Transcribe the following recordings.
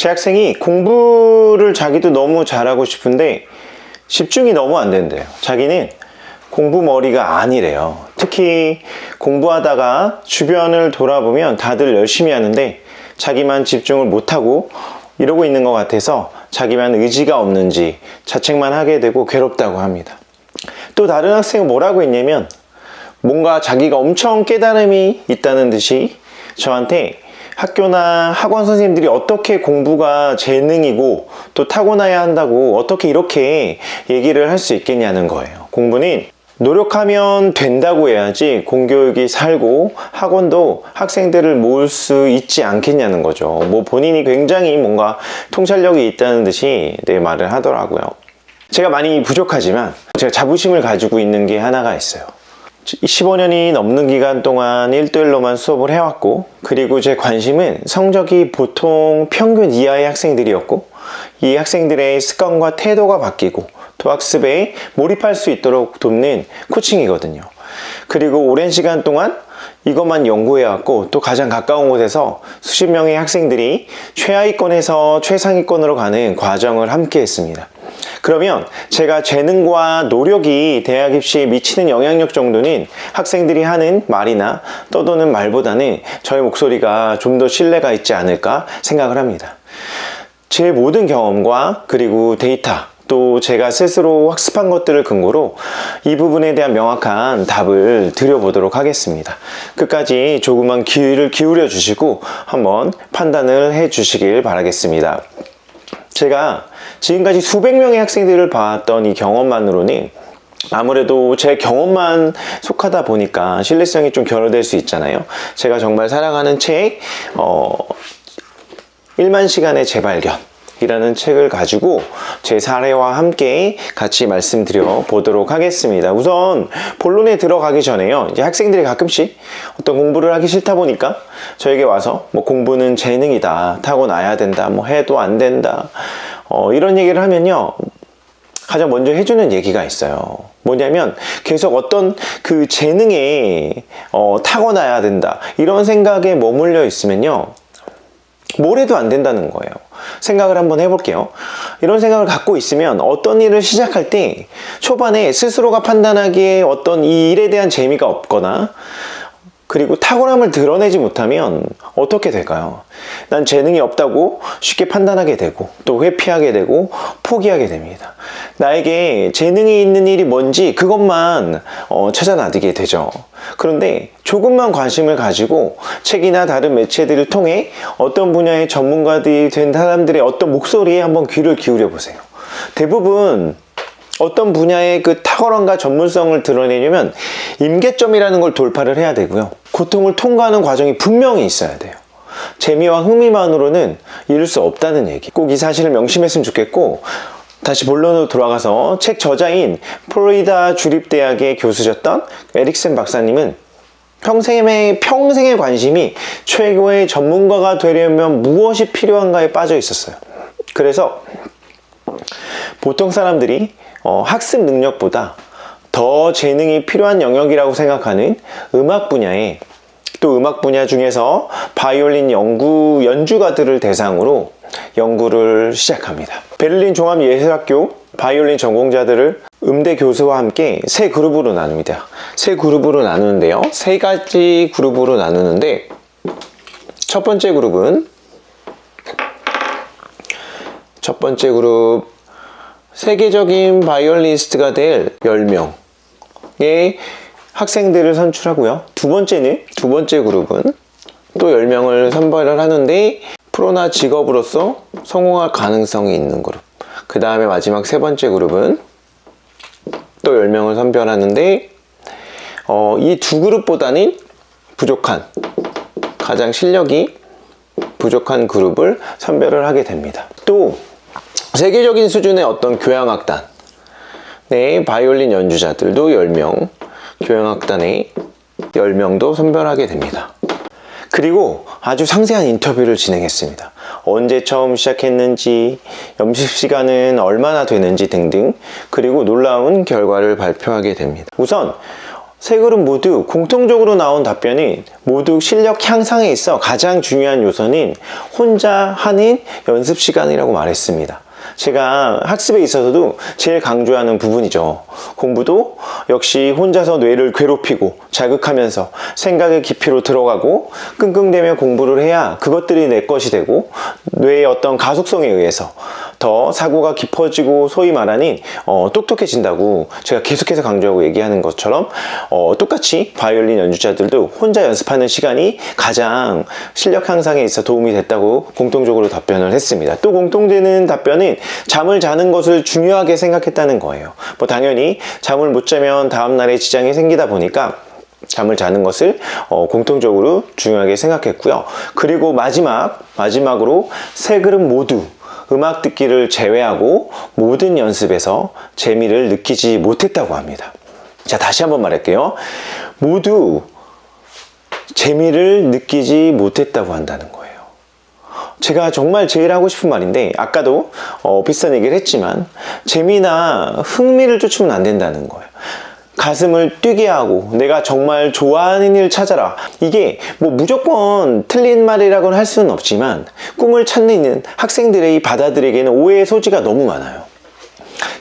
제 학생이 공부를 자기도 너무 잘하고 싶은데 집중이 너무 안 된대요. 자기는 공부머리가 아니래요. 특히 공부하다가 주변을 돌아보면 다들 열심히 하는데 자기만 집중을 못하고 이러고 있는 것 같아서 자기만 의지가 없는지 자책만 하게 되고 괴롭다고 합니다. 또 다른 학생은 뭐라고 했냐면 뭔가 자기가 엄청 깨달음이 있다는 듯이 저한테 학교나 학원 선생님들이 어떻게 공부가 재능이고 또 타고나야 한다고 어떻게 이렇게 얘기를 할 수 있겠냐는 거예요. 공부는 노력하면 된다고 해야지 공교육이 살고 학원도 학생들을 모을 수 있지 않겠냐는 거죠. 뭐 본인이 굉장히 뭔가 통찰력이 있다는 듯이 말을 하더라고요. 제가 많이 부족하지만 제가 자부심을 가지고 있는 게 하나가 있어요. 15년이 넘는 기간 동안 1대1로만 수업을 해왔고, 그리고 제 관심은 성적이 보통 평균 이하의 학생들이었고, 이 학생들의 습관과 태도가 바뀌고 또 학습에 몰입할 수 있도록 돕는 코칭이거든요. 그리고 오랜 시간 동안 이것만 연구해왔고 또 가장 가까운 곳에서 수십 명의 학생들이 최하위권에서 최상위권으로 가는 과정을 함께 했습니다. 그러면 제가 재능과 노력이 대학 입시에 미치는 영향력 정도는 학생들이 하는 말이나 떠도는 말보다는 저의 목소리가 좀 더 신뢰가 있지 않을까 생각을 합니다. 제 모든 경험과 그리고 데이터, 또 제가 스스로 학습한 것들을 근거로 이 부분에 대한 명확한 답을 드려보도록 하겠습니다. 끝까지 조금만 귀를 기울여 주시고 한번 판단을 해 주시길 바라겠습니다. 제가 지금까지 수백 명의 학생들을 봤던 이 경험만으로는 아무래도 제 경험만 속하다 보니까 신뢰성이 좀 결여될 수 있잖아요. 제가 정말 사랑하는 책 1만 시간의 재발견 이라는 책을 가지고 제 사례와 함께 같이 말씀드려 보도록 하겠습니다. 우선 본론에 들어가기 전에요, 이제 학생들이 가끔씩 어떤 공부를 하기 싫다 보니까 저에게 와서 뭐 공부는 재능이다, 타고나야 된다, 뭐 해도 안 된다, 이런 얘기를 하면요, 가장 먼저 해주는 얘기가 있어요. 뭐냐면 계속 어떤 그 재능에 타고나야 된다 이런 생각에 머물러 있으면요, 뭘 해도 안 된다는 거예요. 생각을 한번 해볼게요. 이런 생각을 갖고 있으면 어떤 일을 시작할 때 초반에 스스로가 판단하기에 어떤 이 일에 대한 재미가 없거나 그리고 탁월함을 드러내지 못하면 어떻게 될까요? 난 재능이 없다고 쉽게 판단하게 되고 또 회피하게 되고 포기하게 됩니다. 나에게 재능이 있는 일이 뭔지 그것만 찾아나두게 되죠. 그런데 조금만 관심을 가지고 책이나 다른 매체들을 통해 어떤 분야의 전문가들이 된 사람들의 어떤 목소리에 한번 귀를 기울여 보세요. 대부분 어떤 분야의 그 탁월함과 전문성을 드러내려면 임계점이라는 걸 돌파를 해야 되고요, 고통을 통과하는 과정이 분명히 있어야 돼요. 재미와 흥미만으로는 이룰 수 없다는 얘기, 꼭 이 사실을 명심했으면 좋겠고, 다시 본론으로 돌아가서 책 저자인 플로리다 주립대학의 교수셨던 에릭슨 박사님은 평생의 관심이 최고의 전문가가 되려면 무엇이 필요한가에 빠져 있었어요. 그래서 보통 사람들이 학습 능력보다 더 재능이 필요한 영역이라고 생각하는 음악 분야에, 또 음악 분야 중에서 바이올린 연주가들을 대상으로 연구를 시작합니다. 베를린 종합예술학교 바이올린 전공자들을 음대 교수와 함께 세 그룹으로 나눕니다. 세 그룹으로 나누는데요, 세 가지 그룹으로 나누는데, 첫 번째 그룹 세계적인 바이올리니스트가 될 10명의 학생들을 선출하고요. 두 번째 그룹은 또 10명을 선발을 하는데 프로나 직업으로서 성공할 가능성이 있는 그룹. 그 다음에 마지막 세 번째 그룹은 또 10명을 선별하는데 이 두 그룹보다는 부족한, 가장 실력이 부족한 그룹을 선별을 하게 됩니다. 또 세계적인 수준의 어떤 교향악단, 바이올린 연주자들도 10명, 교향악단에 10명도 선별하게 됩니다. 그리고 아주 상세한 인터뷰를 진행했습니다. 언제 처음 시작했는지, 연습 시간은 얼마나 되는지 등등, 그리고 놀라운 결과를 발표하게 됩니다. 우선 세 그룹 모두 공통적으로 나온 답변이 모두 실력 향상에 있어 가장 중요한 요소는 혼자 하는 연습 시간이라고 말했습니다. 제가 학습에 있어서도 제일 강조하는 부분이죠. 공부도 역시 혼자서 뇌를 괴롭히고 자극하면서 생각의 깊이로 들어가고 끙끙대며 공부를 해야 그것들이 내 것이 되고 뇌의 어떤 가속성에 의해서 더 사고가 깊어지고 소위 말하는 똑똑해진다고 제가 계속해서 강조하고 얘기하는 것처럼 똑같이 바이올린 연주자들도 혼자 연습하는 시간이 가장 실력 향상에 있어 도움이 됐다고 공통적으로 답변을 했습니다. 또 공통되는 답변은 잠을 자는 것을 중요하게 생각했다는 거예요. 뭐 당연히 잠을 못 자면 다음날에 지장이 생기다 보니까 잠을 자는 것을 공통적으로 중요하게 생각했고요. 그리고 마지막으로 세 그룹 모두 음악 듣기를 제외하고 모든 연습에서 재미를 느끼지 못했다고 합니다. 자, 다시 한번 말할게요. 모두 재미를 느끼지 못했다고 한다는 거예요. 제가 정말 제일 하고 싶은 말인데 아까도 비슷한 얘기를 했지만 재미나 흥미를 쫓으면 안 된다는 거예요. 가슴을 뛰게 하고 내가 정말 좋아하는 일 찾아라. 이게 뭐 무조건 틀린 말이라고는 할 수는 없지만 꿈을 찾는 학생들의 이 바다들에게는 오해의 소지가 너무 많아요.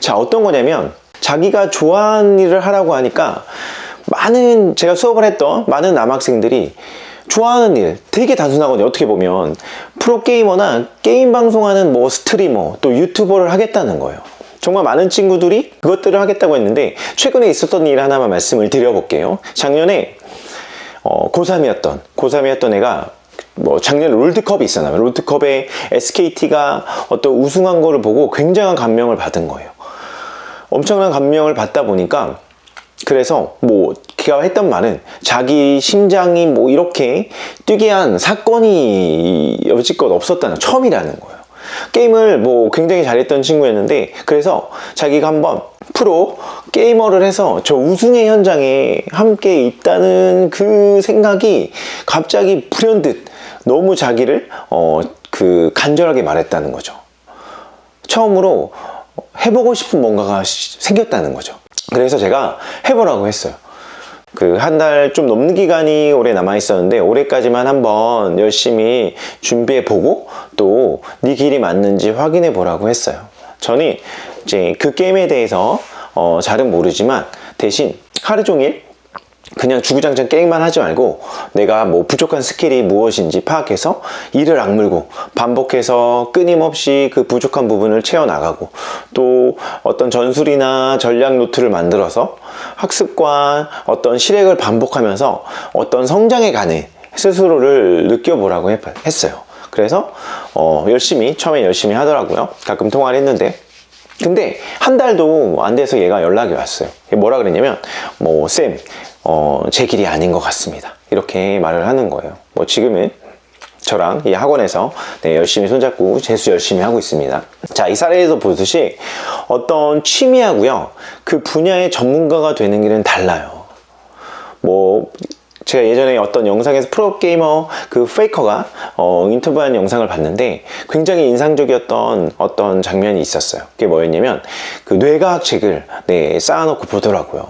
자, 어떤 거냐면 자기가 좋아하는 일을 하라고 하니까 제가 수업을 했던 많은 남학생들이 좋아하는 일 되게 단순하거든요. 어떻게 보면 프로게이머나 게임 방송하는 뭐 스트리머 또 유튜버를 하겠다는 거예요. 정말 많은 친구들이 그것들을 하겠다고 했는데 최근에 있었던 일 하나만 말씀을 드려볼게요. 작년에 고3이었던 애가 작년에 롤드컵이 있었나요? 롤드컵에 SKT가 어떤 우승한 거를 보고 굉장한 감명을 받은 거예요. 엄청난 감명을 받다 보니까 그래서 걔가 했던 말은 자기 심장이 이렇게 뛰게 한 사건이 여지껏 없었다는 처음이라는 거예요. 게임을 굉장히 잘했던 친구였는데 그래서 자기가 한번 프로 게이머를 해서 저 우승의 현장에 함께 있다는 그 생각이 갑자기 불현듯 너무 자기를 간절하게 말했다는 거죠. 처음으로 해보고 싶은 뭔가가 생겼다는 거죠. 그래서 제가 해보라고 했어요. 한 달 좀 넘는 기간이 올해 남아 있었는데 올해까지만 한번 열심히 준비해 보고 또 네 길이 맞는지 확인해 보라고 했어요. 저는 이제 그 게임에 대해서 잘은 모르지만 대신 하루 종일 그냥 주구장창 게임만 하지 말고 내가 부족한 스킬이 무엇인지 파악해서 이를 악물고 반복해서 끊임없이 그 부족한 부분을 채워나가고 또 어떤 전술이나 전략 노트를 만들어서 학습과 어떤 실행을 반복하면서 어떤 성장에 가는 스스로를 느껴보라고 했어요. 그래서 처음에 열심히 하더라고요. 가끔 통화를 했는데 근데 한 달도 안 돼서 얘가 연락이 왔어요. 뭐라 그랬냐면 쌤 제 길이 아닌 것 같습니다. 이렇게 말을 하는 거예요. 지금은 저랑 이 학원에서 열심히 손잡고 재수 열심히 하고 있습니다. 자, 이 사례에서 보듯이 어떤 취미하고요 그 분야의 전문가가 되는 길은 달라요. 제가 예전에 어떤 영상에서 프로게이머 페이커가 인터뷰한 영상을 봤는데 굉장히 인상적이었던 어떤 장면이 있었어요. 그게 뭐였냐면 뇌과학 책을 쌓아놓고 보더라고요.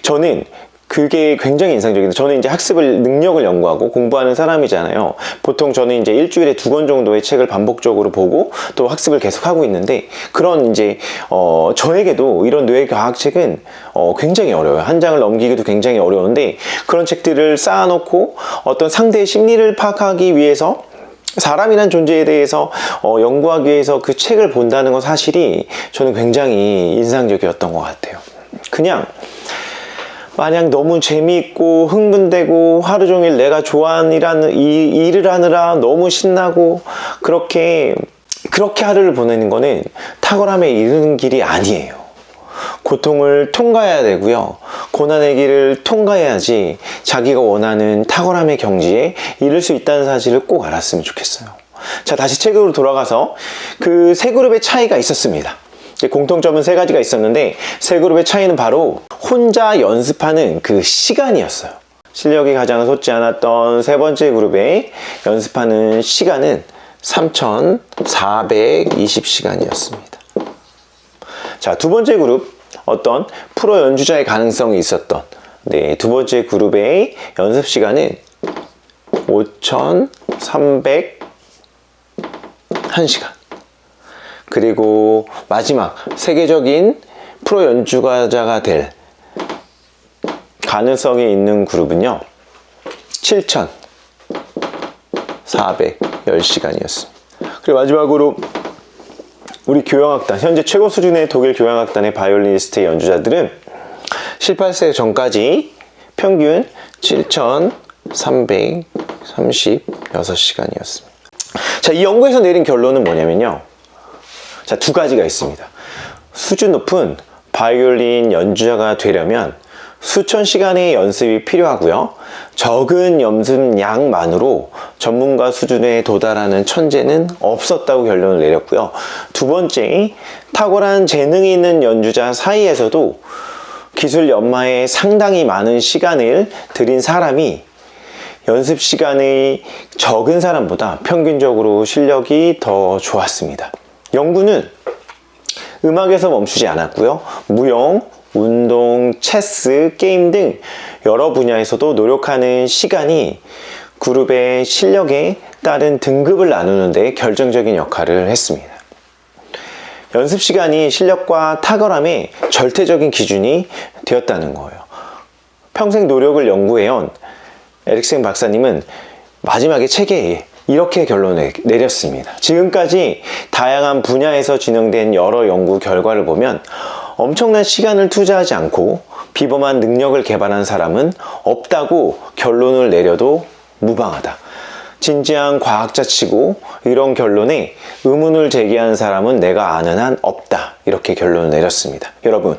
저는 그게 굉장히 인상적인데 저는 이제 능력을 연구하고 공부하는 사람이잖아요. 보통 저는 이제 일주일에 2권 정도의 책을 반복적으로 보고 또 학습을 계속 하고 있는데 그런 이제 저에게도 이런 뇌과학 책은 굉장히 어려워요. 한 장을 넘기기도 굉장히 어려운데 그런 책들을 쌓아놓고 어떤 상대의 심리를 파악하기 위해서 사람이란 존재에 대해서 연구하기 위해서 그 책을 본다는 건 사실이 저는 굉장히 인상적이었던 것 같아요. 그냥 마냥 너무 재미있고 흥분되고 하루 종일 내가 좋아하는 일을 하느라 너무 신나고 그렇게 하루를 보내는 거는 탁월함에 이르는 길이 아니에요. 고통을 통과해야 되고요. 고난의 길을 통과해야지 자기가 원하는 탁월함의 경지에 이를 수 있다는 사실을 꼭 알았으면 좋겠어요. 자, 다시 책으로 돌아가서 그 세 그룹의 차이가 있었습니다. 공통점은 3가지가 있었는데 세 그룹의 차이는 바로 혼자 연습하는 그 시간이었어요. 실력이 가장 솟지 않았던 세 번째 그룹의 연습하는 시간은 3,420시간이었습니다. 자, 두 번째 그룹 어떤 프로 연주자의 가능성이 있었던 네, 두 번째 그룹의 연습 시간은 5,301시간. 그리고 마지막 세계적인 프로 연주가자가 될 가능성이 있는 그룹은요, 7,410시간이었습니다. 그리고 마지막으로 우리 교향악단, 현재 최고 수준의 독일 교향악단의 바이올리니스트 연주자들은 18세 전까지 평균 7,336시간이었습니다. 자, 이 연구에서 내린 결론은 뭐냐면요, 자, 두 가지가 있습니다. 수준 높은 바이올린 연주자가 되려면 수천 시간의 연습이 필요하고요, 적은 연습량만으로 전문가 수준에 도달하는 천재는 없었다고 결론을 내렸고요. 두 번째, 탁월한 재능이 있는 연주자 사이에서도 기술 연마에 상당히 많은 시간을 들인 사람이 연습 시간이 적은 사람보다 평균적으로 실력이 더 좋았습니다. 연구는 음악에서 멈추지 않았고요. 무용, 운동, 체스, 게임 등 여러 분야에서도 노력하는 시간이 그룹의 실력에 따른 등급을 나누는 데 결정적인 역할을 했습니다. 연습 시간이 실력과 탁월함의 절대적인 기준이 되었다는 거예요. 평생 노력을 연구해온 에릭센 박사님은 마지막에 책에 이렇게 결론을 내렸습니다. 지금까지 다양한 분야에서 진행된 여러 연구 결과를 보면 엄청난 시간을 투자하지 않고 비범한 능력을 개발한 사람은 없다고 결론을 내려도 무방하다. 진지한 과학자치고 이런 결론에 의문을 제기한 사람은 내가 아는 한 없다. 이렇게 결론을 내렸습니다. 여러분,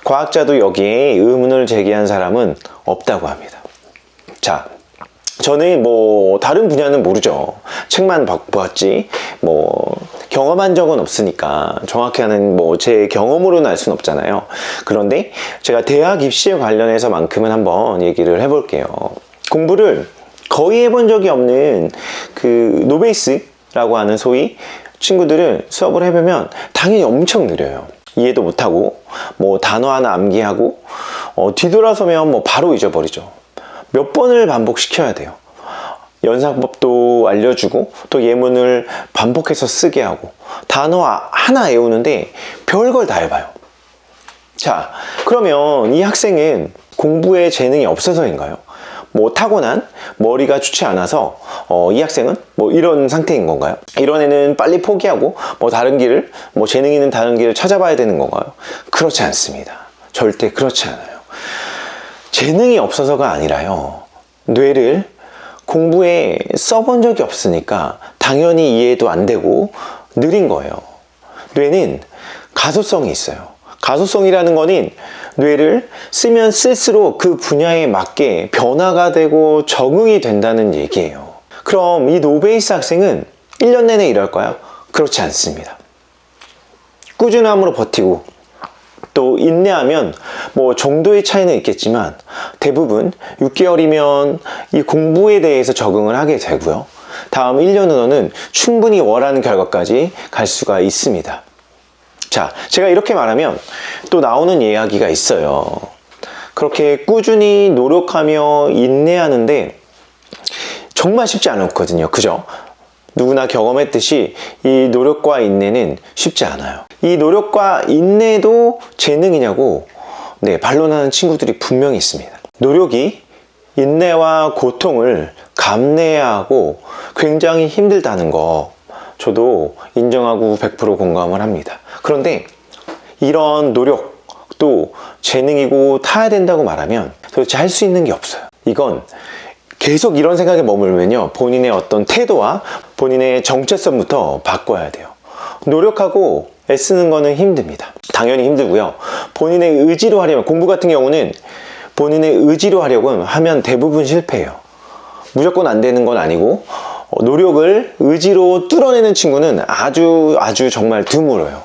과학자도 여기에 의문을 제기한 사람은 없다고 합니다. 자, 저는 다른 분야는 모르죠. 책만 보았지 경험한 적은 없으니까 정확히 하는 제 경험으로는 알 수는 없잖아요. 그런데 제가 대학 입시에 관련해서만큼은 한번 얘기를 해볼게요. 공부를 거의 해본 적이 없는 그 노베이스라고 하는 소위 친구들은 수업을 해보면 당연히 엄청 느려요. 이해도 못하고 단어 하나 암기하고 뒤돌아서면 바로 잊어버리죠. 몇 번을 반복시켜야 돼요. 연상법도 알려주고 또 예문을 반복해서 쓰게 하고 단어 하나 외우는데 별걸 다 해봐요. 자, 그러면 이 학생은 공부에 재능이 없어서인가요? 타고난 머리가 좋지 않아서 이 학생은 이런 상태인 건가요? 이런 애는 빨리 포기하고 다른 길을 재능 있는 다른 길을 찾아봐야 되는 건가요? 그렇지 않습니다. 절대 그렇지 않아요. 재능이 없어서가 아니라요, 뇌를 공부에 써본 적이 없으니까 당연히 이해도 안 되고 느린 거예요. 뇌는 가소성이 있어요. 가소성이라는 거는 뇌를 쓰면 쓸수록 그 분야에 맞게 변화가 되고 적응이 된다는 얘기예요. 그럼 이 노베이스 학생은 1년 내내 이럴까요? 그렇지 않습니다. 꾸준함으로 버티고 또 인내하면 정도의 차이는 있겠지만 대부분 6개월이면 이 공부에 대해서 적응을 하게 되고요. 다음 1년 후로는 충분히 원하는 결과까지 갈 수가 있습니다. 자, 제가 이렇게 말하면 또 나오는 이야기가 있어요. 그렇게 꾸준히 노력하며 인내하는데 정말 쉽지 않았거든요. 그죠? 누구나 경험했듯이 이 노력과 인내는 쉽지 않아요. 이 노력과 인내도 재능이냐고 반론하는 친구들이 분명히 있습니다. 노력이 인내와 고통을 감내해야 하고 굉장히 힘들다는 거 저도 인정하고 100% 공감을 합니다. 그런데 이런 노력도 재능이고 타야 된다고 말하면 도대체 할 수 있는 게 없어요. 이건 계속 이런 생각에 머물면요, 본인의 어떤 태도와 본인의 정체성부터 바꿔야 돼요. 노력하고 애쓰는 거는 힘듭니다. 당연히 힘들고요. 본인의 의지로 하려면, 공부 같은 경우는 본인의 의지로 하려고 하면 대부분 실패해요. 무조건 안 되는 건 아니고 노력을 의지로 뚫어내는 친구는 아주 정말 드물어요.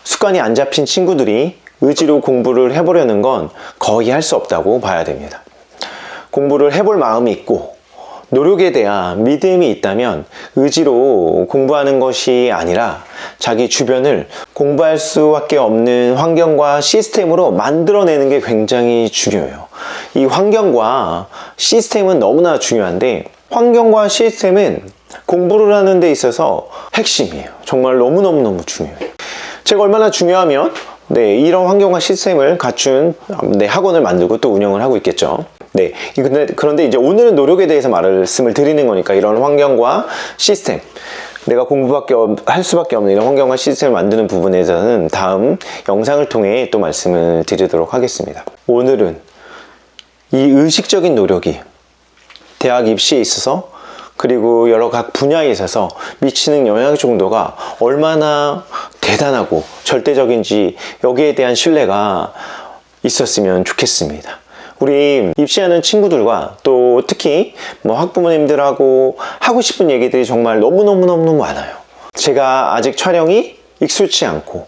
습관이 안 잡힌 친구들이 의지로 공부를 해보려는 건 거의 할 수 없다고 봐야 됩니다. 공부를 해볼 마음이 있고 노력에 대한 믿음이 있다면 의지로 공부하는 것이 아니라 자기 주변을 공부할 수밖에 없는 환경과 시스템으로 만들어내는 게 굉장히 중요해요. 이 환경과 시스템은 너무나 중요한데 환경과 시스템은 공부를 하는 데 있어서 핵심이에요. 정말 너무너무 중요해요. 제가 얼마나 중요하면 이런 환경과 시스템을 갖춘 학원을 만들고 또 운영을 하고 있겠죠. 그런데 이제 오늘은 노력에 대해서 말씀을 드리는 거니까 이런 환경과 시스템, 내가 공부밖에 할 수밖에 없는 이런 환경과 시스템을 만드는 부분에 대해서는 다음 영상을 통해 또 말씀을 드리도록 하겠습니다. 오늘은 이 의식적인 노력이 대학 입시에 있어서 그리고 여러 각 분야에 있어서 미치는 영향 정도가 얼마나 대단하고 절대적인지 여기에 대한 신뢰가 있었으면 좋겠습니다. 우리 입시하는 친구들과 또 특히 학부모님들하고 하고 싶은 얘기들이 정말 너무너무 많아요. 제가 아직 촬영이 익숙치 않고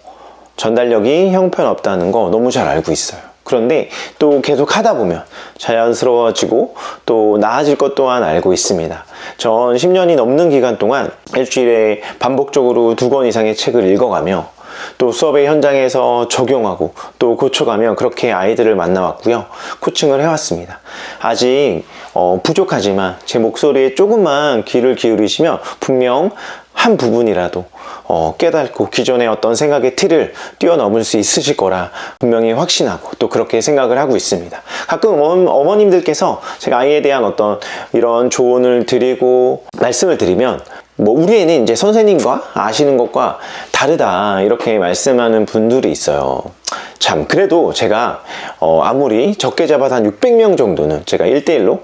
전달력이 형편없다는 거 너무 잘 알고 있어요. 그런데 또 계속 하다 보면 자연스러워지고 또 나아질 것 또한 알고 있습니다. 전 10년이 넘는 기간 동안 일주일에 반복적으로 2권 이상의 책을 읽어가며 또 수업의 현장에서 적용하고 또 고쳐가며 그렇게 아이들을 만나왔고요. 코칭을 해왔습니다. 아직 부족하지만 제 목소리에 조금만 귀를 기울이시면 분명 한 부분이라도 깨닫고 기존의 어떤 생각의 틀을 뛰어넘을 수 있으실 거라 분명히 확신하고 또 그렇게 생각을 하고 있습니다. 가끔 어머님들께서 제가 아이에 대한 어떤 이런 조언을 드리고 말씀을 드리면 우리 애는 이제 선생님과 아시는 것과 다르다 이렇게 말씀하는 분들이 있어요. 참 그래도 제가 아무리 적게 잡아도 한 600명 정도는 제가 1대1로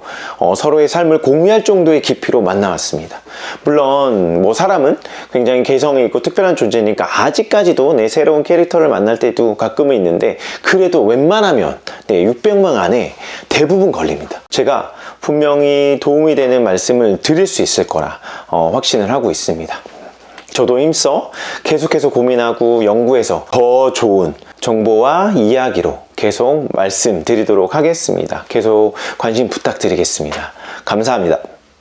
서로의 삶을 공유할 정도의 깊이로 만나왔습니다. 물론 사람은 굉장히 개성이 있고 특별한 존재니까 아직까지도 내 새로운 캐릭터를 만날 때도 가끔은 있는데 그래도 웬만하면 600명 안에 대부분 걸립니다. 제가 분명히 도움이 되는 말씀을 드릴 수 있을 거라 확신을 하고 있습니다. 저도 힘써 계속해서 고민하고 연구해서 더 좋은 정보와 이야기로 계속 말씀드리도록 하겠습니다. 계속 관심 부탁드리겠습니다. 감사합니다.